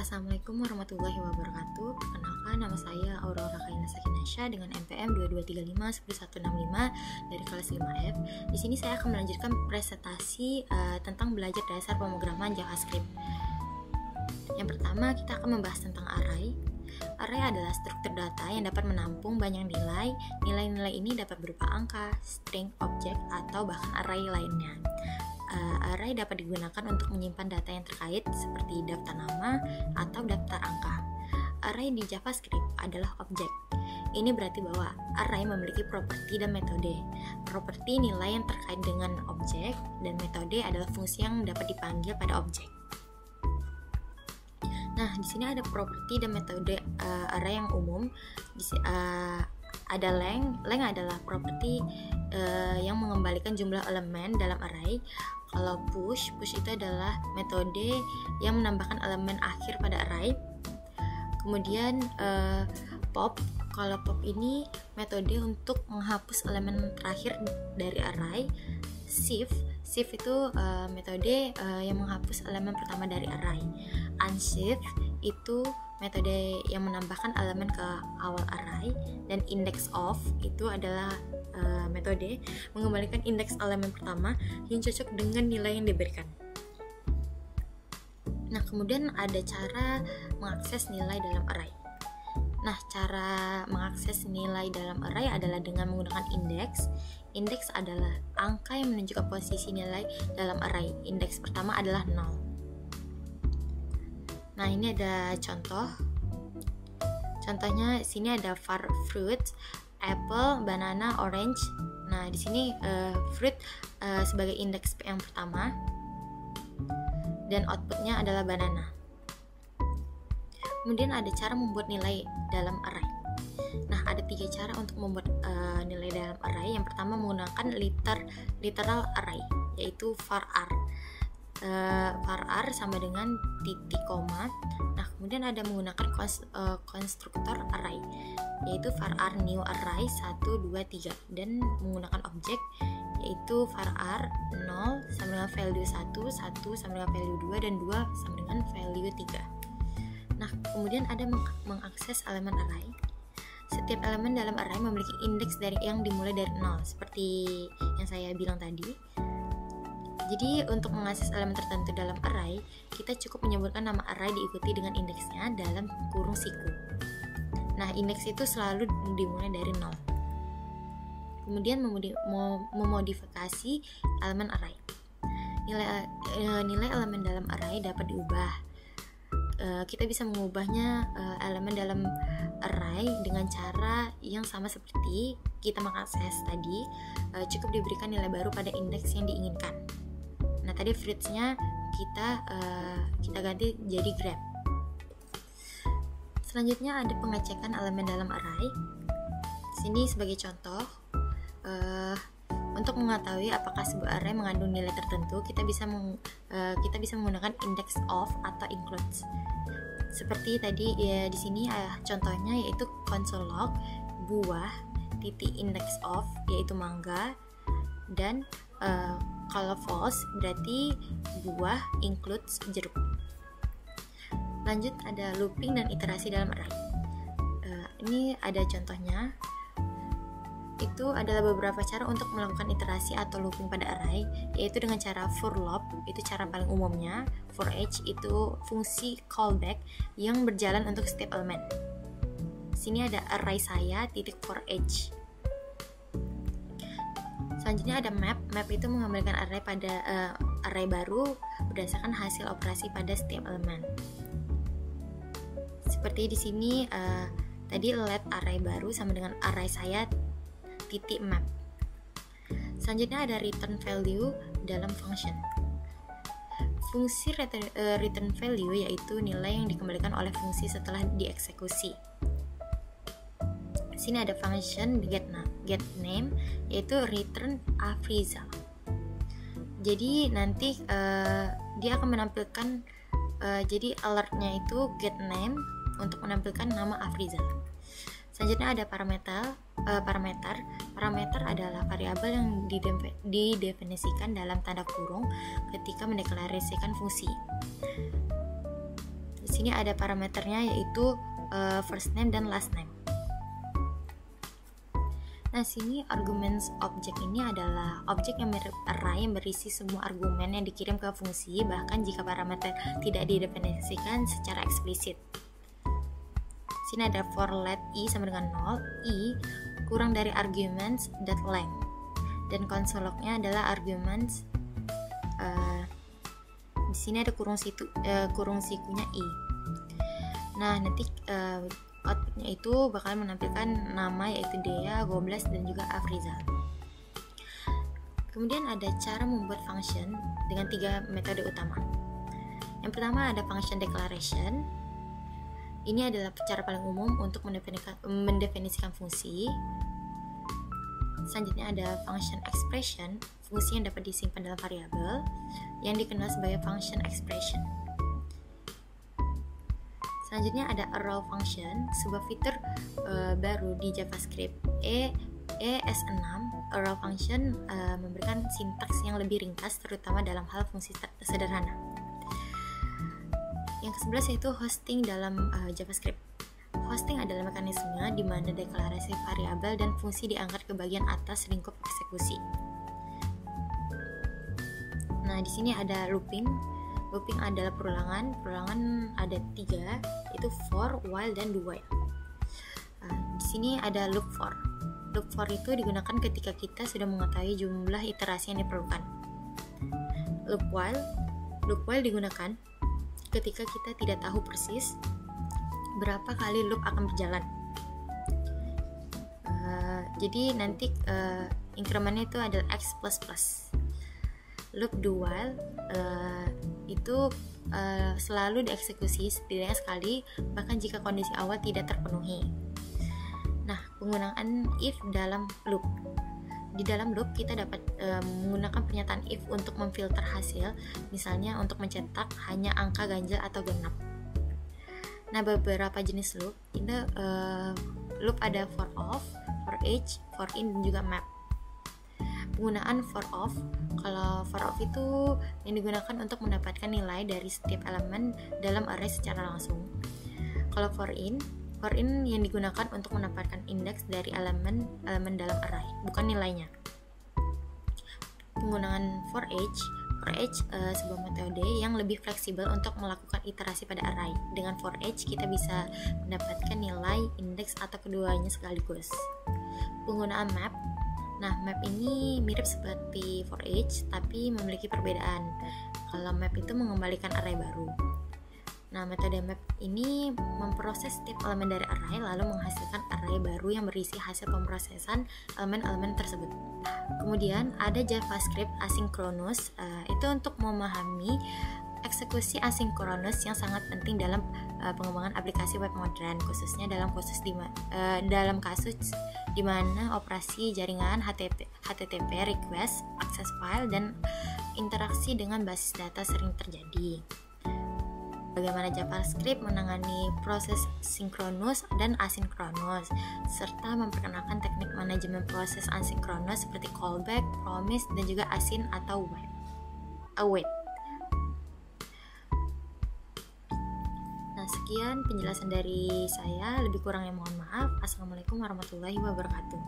Assalamualaikum warahmatullahi wabarakatuh. Perkenalkan, nama saya Aurora Kaina Sakinasya dengan NPM 2235 dari kelas 5F. Di sini saya akan melanjutkan presentasi tentang belajar dasar pemrograman JavaScript. Yang pertama, kita akan membahas tentang array. Array adalah struktur data yang dapat menampung banyak nilai. Nilai-nilai ini dapat berupa angka, string, objek, atau bahkan array lainnya. Array dapat digunakan untuk menyimpan data yang terkait seperti daftar nama atau daftar angka. Array di JavaScript adalah objek. Ini berarti bahwa array memiliki properti dan metode. Properti nilai yang terkait dengan objek dan metode adalah fungsi yang dapat dipanggil pada objek. Nah, di sini ada properti dan metode array yang umum. Ada length adalah properti yang mengembalikan jumlah elemen dalam array. Kalau push itu adalah metode yang menambahkan elemen akhir pada array. Kemudian pop, kalau pop ini metode untuk menghapus elemen terakhir dari array. Shift itu metode yang menghapus elemen pertama dari array. Unshift itu metode yang menambahkan elemen ke awal array. Dan index of itu adalah metode mengembalikan indeks elemen pertama yang cocok dengan nilai yang diberikan. Nah, kemudian ada cara mengakses nilai dalam array. Nah, cara mengakses nilai dalam array adalah dengan menggunakan indeks. Indeks adalah angka yang menunjukkan posisi nilai dalam array. Indeks pertama adalah 0. Nah, ini ada contoh. Contohnya sini ada var fruit, apple, banana, orange. Nah, di sini fruit sebagai indeks yang pertama dan outputnya adalah banana. Kemudian ada cara membuat nilai dalam array. Nah, ada 3 cara untuk membuat nilai dalam array. Yang pertama menggunakan literal array, yaitu var r. Var r sama dengan titik koma. Nah, kemudian ada menggunakan konstruktor array, yaitu var r new array 1, 2, 3, dan menggunakan objek yaitu var r 0 sama dengan value 1, 1 sama dengan value 2, dan 2 sama dengan value 3. Nah, kemudian ada mengakses elemen array. Setiap elemen dalam array memiliki indeks yang dimulai dari 0, seperti yang saya bilang tadi. Jadi, untuk mengakses elemen tertentu dalam array, kita cukup menyebutkan nama array diikuti dengan indeksnya dalam kurung siku. Nah, indeks itu selalu dimulai dari 0. Kemudian memodifikasi elemen array. Nilai elemen dalam array dapat diubah. Kita bisa mengubahnya elemen dalam array dengan cara yang sama seperti kita mengakses tadi. Cukup diberikan nilai baru pada indeks yang diinginkan. Nah, tadi fruits-nya kita ganti jadi grape. Selanjutnya ada pengecekan elemen dalam array. Sini sebagai contoh, untuk mengetahui apakah sebuah array mengandung nilai tertentu, kita bisa menggunakan index of atau includes. Seperti tadi ya, di sini contohnya yaitu console log buah titik index of yaitu mangga, dan kalau false berarti buah includes jeruk. Lanjut, ada looping dan iterasi dalam array. Ini ada contohnya. Itu adalah beberapa cara untuk melakukan iterasi atau looping pada array, yaitu dengan cara for loop, itu cara paling umumnya. For each itu fungsi callback yang berjalan untuk setiap elemen. Sini ada array saya titik for each. Selanjutnya ada map. Map itu mengembalikan array pada array baru berdasarkan hasil operasi pada setiap elemen. Seperti di sini tadi let array baru sama dengan array saya titik map. Selanjutnya ada return value dalam function. Fungsi return value yaitu nilai yang dikembalikan oleh fungsi setelah dieksekusi. Sini ada function get name yaitu return a result. Jadi nanti dia akan menampilkan jadi alertnya itu get name untuk menampilkan nama Afrizal. Selanjutnya ada parameter. Parameter adalah variabel yang didefinisikan dalam tanda kurung ketika mendeklarasikan fungsi. Di sini ada parameternya yaitu first name dan last name. Nah, sini arguments objek ini adalah objek yang mirip array yang berisi semua argumen yang dikirim ke fungsi, bahkan jika parameter tidak didefinisikan secara eksplisit. Sini ada for let i sama dengan 0, i kurang dari arguments dot length, dan console lognya adalah arguments. Di sini ada kurung sikunya i. Nah, nanti outputnya itu bakal menampilkan nama yaitu Dea, Goblas, dan juga Afrizal. Kemudian ada cara membuat function dengan 3 metode utama. Yang pertama ada function declaration. Ini adalah cara paling umum untuk mendefinisikan fungsi. Selanjutnya ada function expression, fungsi yang dapat disimpan dalam variabel yang dikenal sebagai function expression. Selanjutnya ada arrow function, sebuah fitur baru di JavaScript. ES6 arrow function memberikan sintaks yang lebih ringkas, terutama dalam hal fungsi sederhana. Yang ke-11 yaitu hosting dalam JavaScript. Hosting adalah mekanisme di mana deklarasi variabel dan fungsi diangkat ke bagian atas lingkup eksekusi. Nah, di sini ada looping. Looping adalah perulangan ada 3, yaitu for, while, dan do while. Di sini ada loop for. Loop for itu digunakan ketika kita sudah mengetahui jumlah iterasi yang diperlukan. Loop while digunakan ketika kita tidak tahu persis berapa kali loop akan berjalan. Jadi nanti incrementnya itu adalah x++. Loop do while itu selalu dieksekusi setidaknya sekali, bahkan jika kondisi awal tidak terpenuhi. Nah, penggunaan if dalam loop. Di dalam loop kita dapat menggunakan pernyataan if untuk memfilter hasil, misalnya untuk mencetak hanya angka ganjil atau genap. Nah, beberapa jenis loop itu loop ada for of, for each, for in, dan juga map. Penggunaan for of, kalau for of itu yang digunakan untuk mendapatkan nilai dari setiap elemen dalam array secara langsung. Kalau for in yang digunakan untuk mendapatkan indeks dari elemen dalam array, bukan nilainya. Penggunaan for each sebuah metode yang lebih fleksibel untuk melakukan iterasi pada array. Dengan for each kita bisa mendapatkan nilai, indeks, atau keduanya sekaligus. Penggunaan map. Nah, map ini mirip seperti for each tapi memiliki perbedaan. Kalau map itu mengembalikan array baru. Nah, metode map ini memproses setiap elemen dari array lalu menghasilkan array baru yang berisi hasil pemrosesan elemen-elemen tersebut. Kemudian ada JavaScript asynchronous, itu untuk memahami eksekusi asinkronus yang sangat penting dalam pengembangan aplikasi web modern, khususnya dalam kasus di mana operasi jaringan HTTP request, akses file, dan interaksi dengan basis data sering terjadi. Bagaimana JavaScript menangani proses sinkronus dan asinkronus, serta memperkenalkan teknik manajemen proses asinkronus seperti callback, promise, dan juga async atau await. Nah, sekian penjelasan dari saya, lebih kurangnya mohon maaf. Assalamualaikum warahmatullahi wabarakatuh.